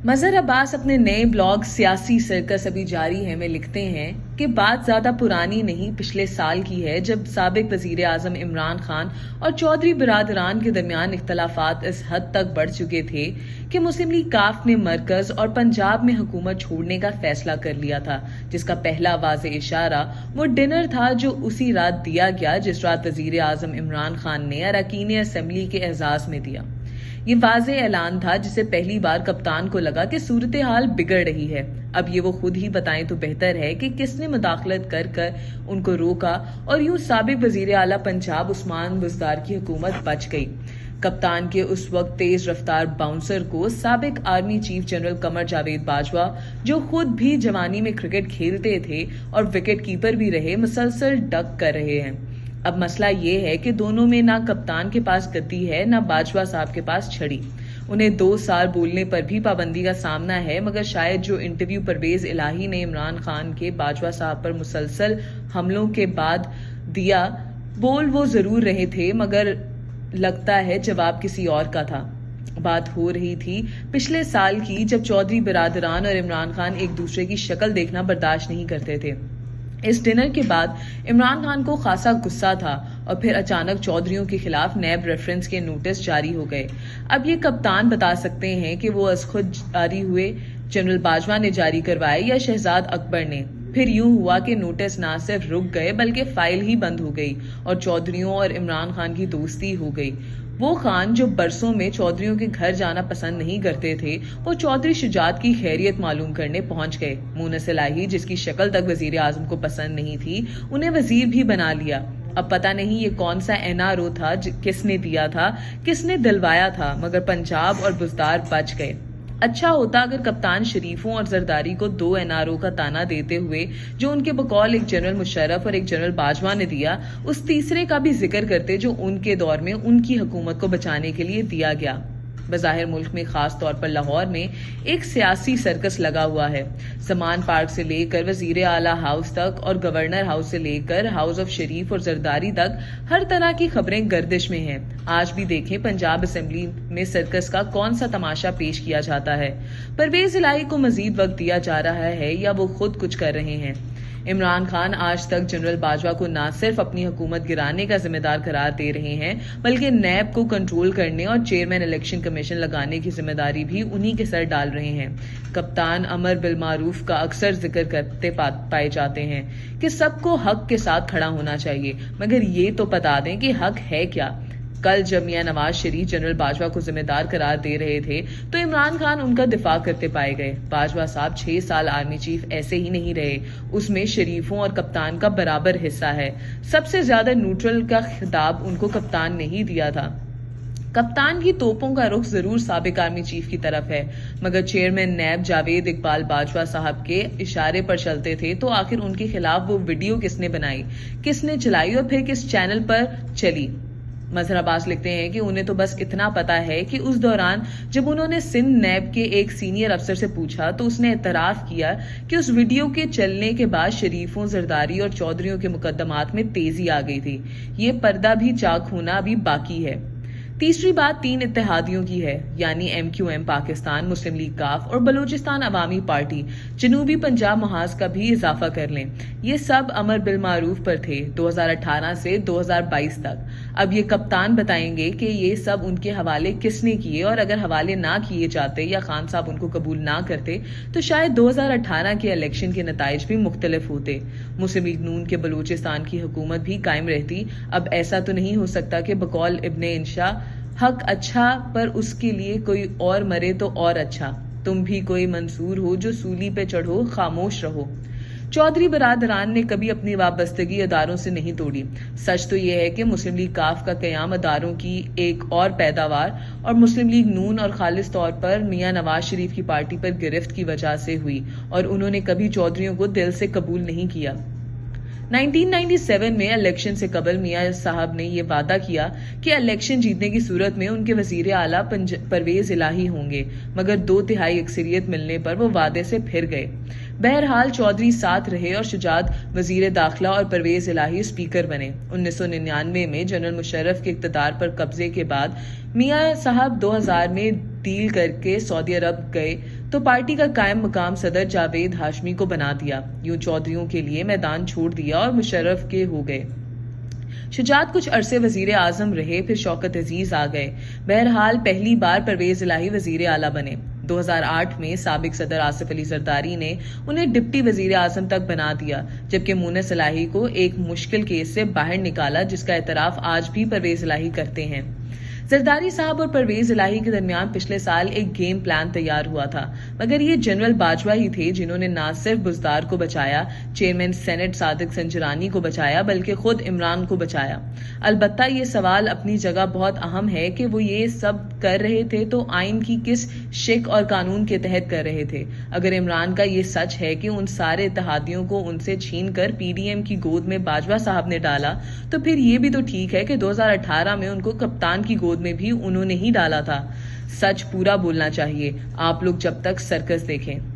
मजहर अब्बास अपने नए ब्लॉग सियासी सर्कस अभी जारी है में लिखते हैं कि बात ज्यादा पुरानी नहीं पिछले साल की है, जब साबिक वजीर आजम इमरान खान और चौधरी बिरादरान के दरमियान इख्तलाफात इस हद तक बढ़ चुके थे कि मुस्लिम लीग काफ ने मरकज और पंजाब में हुकूमत छोड़ने का फैसला कर लिया था, जिसका पहला वाज़े इशारा वो डिनर था जो उसी रात दिया गया जिस रात वजीर आजम इमरान खान ने अरकान असेंबली के एजाज में दिया। ये वाज़े ऐलान था जिसे पहली बार कप्तान को लगा कि सूरत हाल बिगड़ रही है। अब ये वो खुद ही बताएं तो बेहतर है कि किसने मुदाखलत कर कर उनको रोका और यूं साबिक वजीर आला पंजाब उस्मान बुज़दार की हुकूमत बच गई। कप्तान के उस वक्त तेज रफ्तार बाउंसर को साबिक army chief general Qamar Javed Bajwa, जो खुद भी जवानी में क्रिकेट खेलते थे और विकेट कीपर भी रहे, मुसलसल डक कर रहे हैं। अब मसला ये है कि दोनों में ना कप्तान के पास गद्दी है ना बाजवा साहब के पास छड़ी। उन्हें 2 साल बोलने पर भी पाबंदी का सामना है, मगर शायद जो इंटरव्यू परवेज इलाही ने इमरान खान के बाजवा साहब पर मुसलसल हमलों के बाद दिया, बोल वो जरूर रहे थे मगर लगता है जवाब किसी और का था। बात हो रही थी पिछले साल की, जब चौधरी बिरादरान और इमरान खान एक दूसरे की शक्ल देखना बर्दाश्त नहीं करते थे। इस डिनर के बाद इमरान खान को खासा गुस्सा था और फिर अचानक चौधरियों के खिलाफ नैब रेफरेंस के नोटिस जारी हो गए। अब ये कप्तान बता सकते हैं कि वो अज खुद जारी हुए, जनरल बाजवा ने जारी करवाए या शहजाद अकबर ने। फिर यूं हुआ कि नोटिस ना सिर्फ रुक गए बल्कि फाइल ही बंद हो गई और चौधरियों और इमरान खान की दोस्ती हो गई। वो खान जो बरसों में चौधरियों के घर जाना पसंद नहीं करते थे, वो चौधरी शुजात की खैरियत मालूम करने पहुंच गए। मुनस इलाही, जिसकी शक्ल तक वजीर आजम को पसंद नहीं थी, उन्हें वजीर भी बना लिया। अब पता नहीं ये कौन सा एनआरओ था, किसने दिया था, किसने दिलवाया था, मगर पंजाब और बुज़दार बच गए। अच्छा होता अगर कप्तान शरीफों और जरदारी को 2 एनआरओ का ताना देते हुए, जो उनके बकौल एक जनरल मुशर्रफ और एक जनरल बाजवा ने दिया, उस तीसरे का भी जिक्र करते जो उनके दौर में उनकी हुकूमत को बचाने के लिए दिया गया। बज़ाहिर मुल्क में, खास तौर पर लाहौर में, एक सियासी सर्कस लगा हुआ है। समान पार्क से लेकर वजीर आला हाउस तक और गवर्नर हाउस से लेकर हाउस ऑफ शरीफ और जरदारी तक हर तरह की खबरें गर्दिश में हैं। आज भी देखें पंजाब असेंबली में सर्कस का कौन सा तमाशा पेश किया जाता है। परवेज इलाही को मजीद वक्त दिया जा रहा है या वो खुद कुछ कर रहे हैं। इमरान खान आज तक जनरल बाजवा को न सिर्फ अपनी हुकूमत गिराने का जिम्मेदार करार दे रहे हैं, बल्कि नैब को कंट्रोल करने और चेयरमैन इलेक्शन कमीशन लगाने की जिम्मेदारी भी उन्हीं के सर डाल रहे हैं। कप्तान अमर बिल मारूफ का अक्सर जिक्र करते पाए जाते हैं कि सबको हक के साथ खड़ा होना चाहिए, मगर ये तो बता दें कि हक है क्या। कल जब मियां नवाज शरीफ जनरल बाजवा को जिम्मेदार करार दे रहे थे तो इमरान खान उनका दिफा करते पाए गए। बाजवा साहब 6 साल आर्मी चीफ ऐसे ही नहीं रहे, उसमें शरीफों और कप्तान का बराबर हिस्सा है। सबसे ज्यादा न्यूट्रल का खिताब उनको कप्तान ने ही दिया था। कप्तान की तोपों का रुख जरूर साबिक आर्मी चीफ की तरफ है, मगर चेयरमैन नैब जावेद इकबाल बाजवा साहब के इशारे पर चलते थे तो आखिर उनके खिलाफ वो वीडियो किसने बनाई, किसने चलाई और फिर किस चैनल पर चली। मजहर अब्बास लिखते हैं कि उन्हें तो बस इतना पता है कि उस दौरान जब उन्होंने सिंध नैब के एक सीनियर अफसर से पूछा तो उसने एतराफ किया कि उस वीडियो के चलने के बाद शरीफों, जरदारी और चौधरियों के मुकदमात में तेजी आ गई थी। ये पर्दा भी चाक होना अभी बाकी है। तीसरी बात 3 इत्तेहादियों की है, यानी MQM पाकिस्तान, मुस्लिम लीग काफ और बलूचिस्तान अवामी पार्टी। जनूबी पंजाब महाज का भी इजाफा कर लें। ये सब अमर बिल मारूफ पर थे 2018 से 2022 तक। अब ये कप्तान बताएंगे कि ये सब उनके हवाले किसने किए, और अगर हवाले ना किए जाते या खान साहब उनको कबूल ना करते तो शायद 2018 के इलेक्शन के नताइज भी मुख्तलिफ होते। मुस्लिम लीग नून के बलूचिस्तान की हुकूमत भी कायम रहती। अब ऐसा तो नहीं हो सकता कि बकौल इब्ने इंशा हक अच्छा पर उसके लिए कोई और मरे तो और अच्छा। तुम भी कोई मंसूर हो जो सूली पे चढ़ो, खामोश रहो। चौधरी बिरादरान ने कभी अपनी वाबस्तगी अदारों से नहीं तोड़ी। सच तो यह है कि मुस्लिम लीग काफ का कयाम अदारों की एक और पैदावार और मुस्लिम लीग नून और खालिस तौर पर मियां नवाज शरीफ की पार्टी पर गिरफ्त की वजह से हुई, और उन्होंने कभी चौधरियों को दिल से कबूल नहीं किया। 1997 में इलेक्शन से कबल मियां साहब ने यह वादा किया कि इलेक्शन जीतने की सूरत में उनके वजीर आला परवेज इलाही होंगे, मगर 2/3 अक्सरियत मिलने पर वो वादे से फिर गए। बहरहाल चौधरी साथ रहे और शुजात वजीर दाखिला और परवेज इलाही स्पीकर बने। 1999 में जनरल मुशर्रफ के इक़्तिदार पर कब्जे के बाद मियां साहब 2000 में डील करके सऊदी अरब गए तो पार्टी का कायम मकाम सदर जावेद हाशमी को बना दिया। यूं चौधरियों के लिए मैदान छोड़ दिया और मुशर्रफ के हो गए। शुजात कुछ अरसे वजीर आजम रहे, फिर शौकत अजीज आ गए। बहरहाल पहली बार परवेज इलाही वजीर आला बने। 2008 में साबिक सदर आसिफ अली जरदारी ने उन्हें डिप्टी वजीर आजम तक बना दिया, जबकि मुनस इलाही को एक मुश्किल केस से बाहर निकाला, जिसका एतराफ आज भी परवेज इलाही करते हैं। जरदारी साहब और परवेज इलाही के दरमियान पिछले साल एक गेम प्लान तैयार हुआ था, मगर ये जनरल बाजवा ही थे जिन्होंने न सिर्फ बुजदार को बचाया, चेयरमैन सेनेट सादिक संजरानी को बचाया, बल्कि खुद इमरान को बचाया। अलबत्ता ये सवाल अपनी जगह बहुत अहम है कि वो ये सब कर रहे थे तो आइन की किस शिक और कानून के तहत कर रहे थे। अगर इमरान का ये सच है कि उन सारे इत्तेहादियों को उनसे छीन कर पीडीएम की गोद में बाजवा साहब ने डाला, तो फिर ये भी तो ठीक है कि 2018 में उनको कप्तान की गोद में भी उन्होंने ही डाला था। सच पूरा बोलना चाहिए आप लोग जब तक सर्कस देखें।